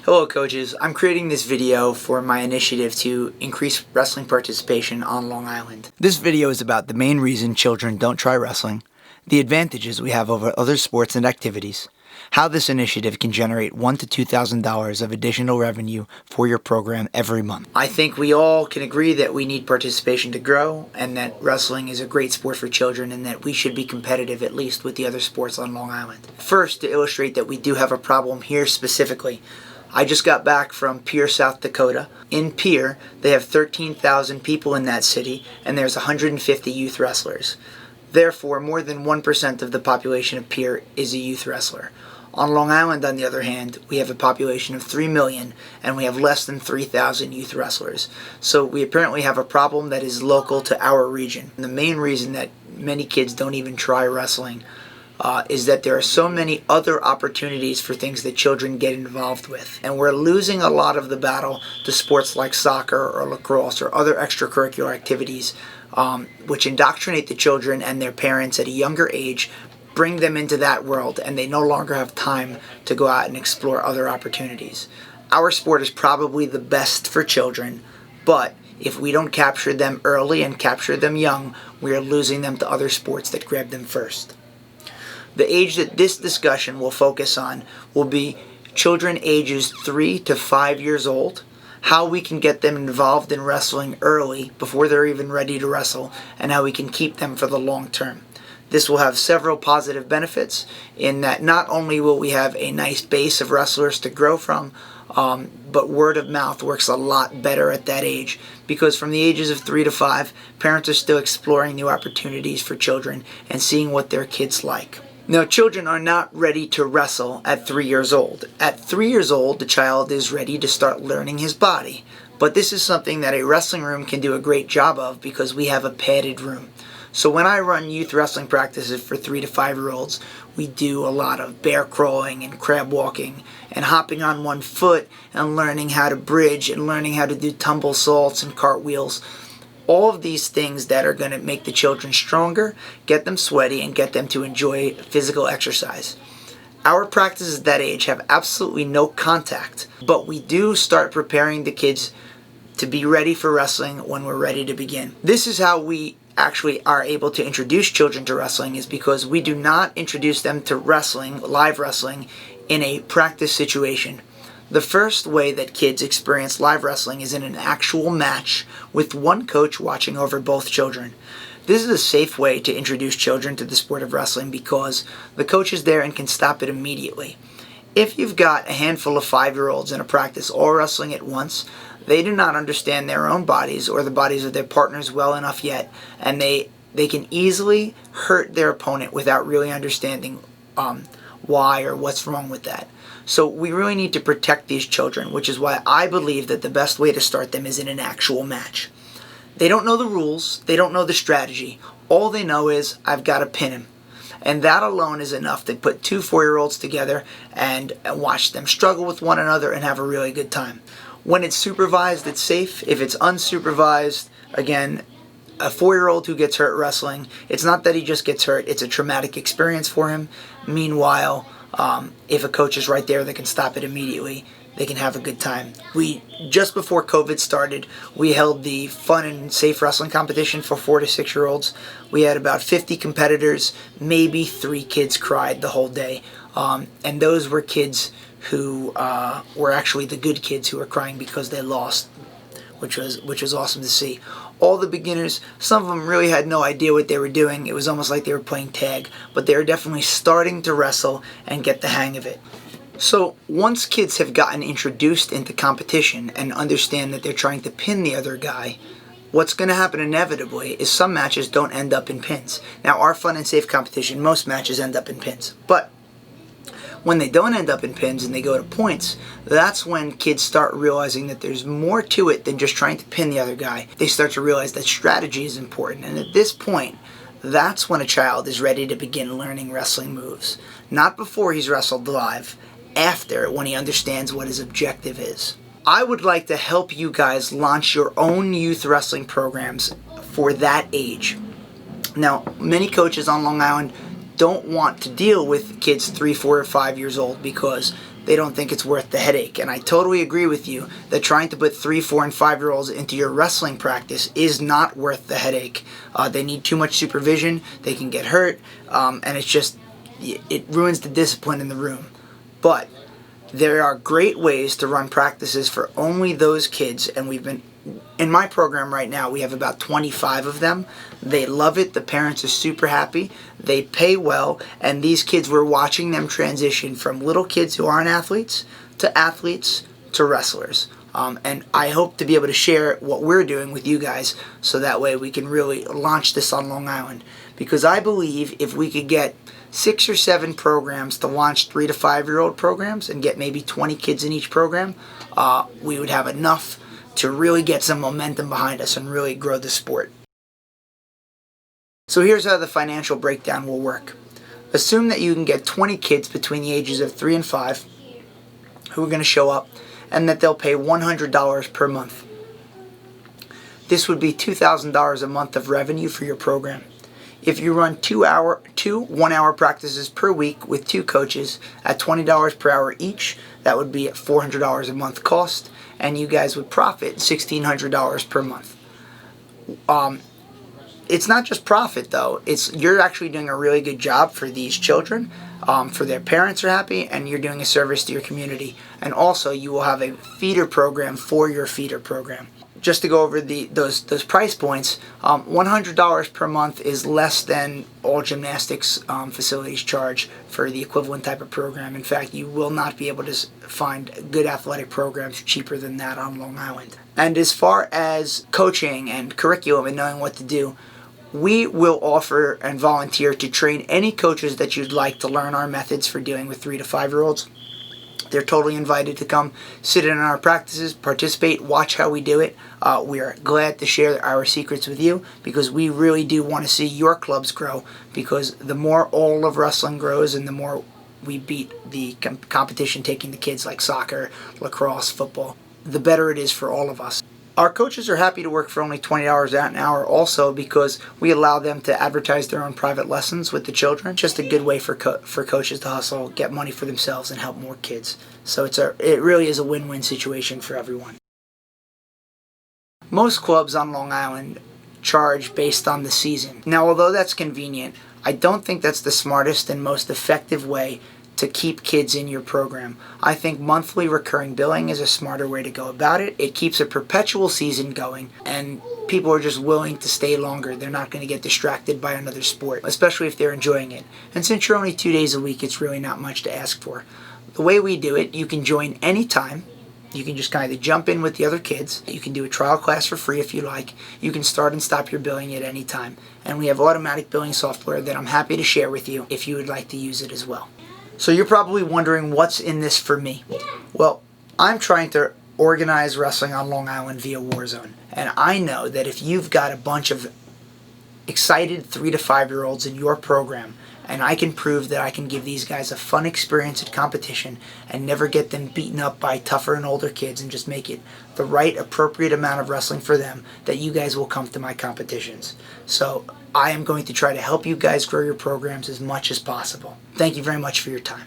Hello coaches, I'm creating this video for my initiative to increase wrestling participation on Long Island. This video is about the main reason children don't try wrestling, the advantages we have over other sports and activities, how this initiative can generate $1,000 to $2,000 of additional revenue for your program every month. I think we all can agree that we need participation to grow and that wrestling is a great sport for children and that we should be competitive at least with the other sports on Long Island. First, to illustrate that we do have a problem here specifically, I just got back from Pierre, South Dakota. In Pierre, they have 13,000 people in that city, and there's 150 youth wrestlers. Therefore, more than 1% of the population of Pierre is a youth wrestler. On Long Island, on the other hand, we have a population of 3 million, and we have less than 3,000 youth wrestlers. So we apparently have a problem that is local to our region. And the main reason that many kids don't even try wrestling is that there are so many other opportunities for things that children get involved with. And we're losing a lot of the battle to sports like soccer or lacrosse or other extracurricular activities which indoctrinate the children and their parents at a younger age, bring them into that world, and they no longer have time to go out and explore other opportunities. Our sport is probably the best for children, but if we don't capture them early and capture them young, we are losing them to other sports that grab them first. The age that this discussion will focus on will be children ages 3 to 5 years old, how we can get them involved in wrestling early before they're even ready to wrestle, and how we can keep them for the long term. This will have several positive benefits in that not only will we have a nice base of wrestlers to grow from, but word of mouth works a lot better at that age, because from the ages of 3 to 5, parents are still exploring new opportunities for children and seeing what their kids like. Now, children are not ready to wrestle at 3 years old. At 3 years old, the child is ready to start learning his body. But this is something that a wrestling room can do a great job of because we have a padded room. So when I run youth wrestling practices for 3 to 5-year-olds, we do a lot of bear crawling and crab walking and hopping on one foot and learning how to bridge and learning how to do tumble salts and cartwheels. All of these things that are going to make the children stronger, get them sweaty, and get them to enjoy physical exercise. Our practices at that age have absolutely no contact, but we do start preparing the kids to be ready for wrestling when we're ready to begin. This is how we actually are able to introduce children to wrestling, is because we do not introduce them to wrestling, live wrestling, in a practice situation. The first way that kids experience live wrestling is in an actual match with one coach watching over both children. This is a safe way to introduce children to the sport of wrestling because the coach is there and can stop it immediately. If you've got a handful of 5-year-olds in a practice all wrestling at once, they do not understand their own bodies or the bodies of their partners well enough yet, and they can easily hurt their opponent without really understanding why or what's wrong with that. So we really need to protect these children, which is why I believe that the best way to start them is in an actual match. They don't know the rules, they don't know the strategy. All they know is, I've got to pin him. And that alone is enough to put 2 4-year-olds together and watch them struggle with one another and have a really good time. When it's supervised, it's safe. If it's unsupervised, again, a 4-year-old who gets hurt wrestling, it's not that he just gets hurt, it's a traumatic experience for him. Meanwhile, if a coach is right there that can stop it immediately, they can have a good time. Just before COVID started, we held the fun and safe wrestling competition for 4 to 6-year-olds. We had about 50 competitors, maybe 3 kids cried the whole day. And those were kids who were actually the good kids who were crying because they lost, which was awesome to see. All the beginners, some of them really had no idea what they were doing. It was almost like they were playing tag, but they were definitely starting to wrestle and get the hang of it. So once kids have gotten introduced into competition and understand that they're trying to pin the other guy, what's going to happen inevitably is some matches don't end up in pins. Now, our fun and safe competition, most matches end up in pins, but when they don't end up in pins and they go to points, that's when kids start realizing that there's more to it than just trying to pin the other guy. They start to realize that strategy is important, and at this point, that's when a child is ready to begin learning wrestling moves. Not before he's wrestled live, after, when he understands what his objective is. I would like to help you guys launch your own youth wrestling programs for that age. Now, many coaches on Long Island don't want to deal with kids 3, 4, or 5 years old because they don't think it's worth the headache. And I totally agree with you that trying to put 3, 4, and 5-year-olds into your wrestling practice is not worth the headache. They need too much supervision, they can get hurt, and it ruins the discipline in the room. But there are great ways to run practices for only those kids, and in my program right now, we have about 25 of them. They love it. The parents are super happy. They pay well, and these kids, we're watching them transition from little kids who aren't athletes to wrestlers. And I hope to be able to share what we're doing with you guys so that way we can really launch this on Long Island. Because I believe if we could get 6 or 7 programs to launch 3 to 5-year-old programs and get maybe 20 kids in each program, we would have enough to really get some momentum behind us and really grow the sport. So here's how the financial breakdown will work. Assume that you can get 20 kids between the ages of 3 and 5 who are going to show up, and that they'll pay $100 per month. This would be $2,000 a month of revenue for your program. If you run 2 one-hour practices per week with 2 coaches at $20 per hour each, that would be at $400 a month cost, and you guys would profit $1,600 per month. It's not just profit though, you're actually doing a really good job for these children, for their parents are happy, and you're doing a service to your community. And also you will have a feeder program for your feeder program. Just to go over those price points, $100 per month is less than all gymnastics facilities charge for the equivalent type of program. In fact, you will not be able to find good athletic programs cheaper than that on Long Island. And as far as coaching and curriculum and knowing what to do, we will offer and volunteer to train any coaches that you'd like to learn our methods for dealing with 3 to 5-year-olds. They're totally invited to come sit in our practices, participate, watch how we do it. We are glad to share our secrets with you because we really do want to see your clubs grow, because the more all of wrestling grows and the more we beat the competition taking the kids like soccer, lacrosse, football, the better it is for all of us. Our coaches are happy to work for only $20 an hour also because we allow them to advertise their own private lessons with the children. Just a good way for coaches to hustle, get money for themselves, and help more kids. So it really is a win-win situation for everyone. Most clubs on Long Island charge based on the season. Now, although that's convenient, I don't think that's the smartest and most effective way to keep kids in your program. I think monthly recurring billing is a smarter way to go about it. It keeps a perpetual season going, and people are just willing to stay longer. They're not going to get distracted by another sport, especially if they're enjoying it. And since you're only 2 days a week, it's really not much to ask for. The way we do it, you can join anytime. You can just kind of jump in with the other kids. You can do a trial class for free if you like. You can start and stop your billing at any time. And we have automatic billing software that I'm happy to share with you if you would like to use it as well. So you're probably wondering what's in this for me. Well, I'm trying to organize wrestling on Long Island via Warzone. And I know that if you've got a bunch of excited 3 to 5-year-olds in your program, and I can prove that I can give these guys a fun experience at competition and never get them beaten up by tougher and older kids and just make it the right appropriate amount of wrestling for them, that you guys will come to my competitions. So I am going to try to help you guys grow your programs as much as possible. Thank you very much for your time.